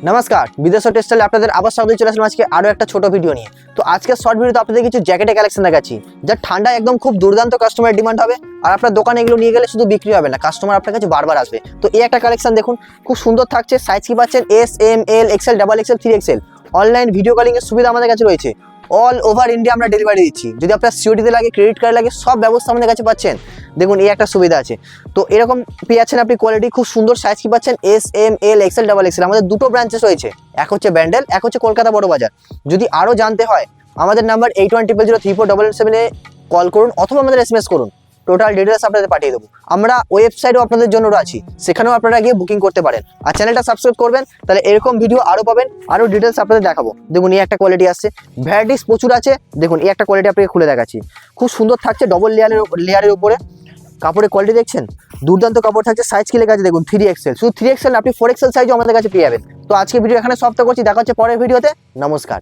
নমস্কার, বিদেশ টেক্সটাইলে আপনাদের আবার স্বাগত। চলে আসলাম আজকে আরো একটা ছোট ভিডিও নিয়ে। তো আজকে শর্ট ভিডিওতে আপনাদের কিছু জ্যাকেটের কালেকশন দেখাচ্ছি, যা ঠান্ডা একদম খুব দুর্দান্ত কাস্টমারের ডিমান্ড হবে। আর আপনার দোকানে এগুলো নিয়ে গেলে শুধু বিক্রি হবে না, কাস্টমার আপনার কাছে বারবার আসবে। তো এই একটা কালেকশন দেখুন, খুব সুন্দর থাকছে। সাইজ কি পাচ্ছেন? S, M, L, XL, double XL, 3XL। Online video calling এর সুবিধা আমাদের কাছে রয়েছে। অল ওভার ইন্ডিয়া আমরা ডেলিভারি দিচ্ছি। যদি আপনার সিওডিতে লাগে, ক্রেডিট কার্ড লাগে, সব ব্যবস্থা আমাদের কাছে পাচ্ছেন। দেখুন এই একটা সুবিধা আছে। তো এরকম পেয়ে যাচ্ছেন আপনি কোয়ালিটি খুব সুন্দর। সাইজ কি পাচ্ছেন? S, M, L, XL, double Excel. আমাদের দুটো ব্রাঞ্চেস রয়েছে, এক হচ্ছে ব্যান্ডেল, এক হচ্ছে কলকাতা বড় বাজার। যদি আরও জানতে হয় আমাদের নাম্বার 8100034777 কল করুন অথবা আমাদের SMS করুন। টোটাল ডিটেলস আপনাদের পাঠিয়ে দেবো। আমরা ওয়েবসাইটও আপনাদের জন্য আছি, সেখানেও আপনারা গিয়ে বুকিং করতে পারেন। আর চ্যানেলটা সাবস্ক্রাইব করবেন, তাহলে এরকম ভিডিও আরও পাবেন, আরও ডিটেলস আপনাদের দেখাবো। দেখুন এই একটা কোয়ালিটি আসছে, ভ্যারাইটিস প্রচুর আছে। দেখুন এই একটা কোয়ালিটি আপনাকে খুলে দেখাচ্ছি, খুব সুন্দর থাকছে। ডবল লেয়ারের উপরে কাপড়ের কোয়ালিটি দেখছেন, দুর্দান্ত কাপড় থাকছে। সাইজ কি লেখা আছে দেখুন, 3XL। শুধু 3XL, আপনি 4XL সাইজও আমাদের কাছে পেয়ে যাবেন। তো আজকে ভিডিও এখানে সমাপ্ত করছি, দেখা হচ্ছে পরের ভিডিওতে। নমস্কার।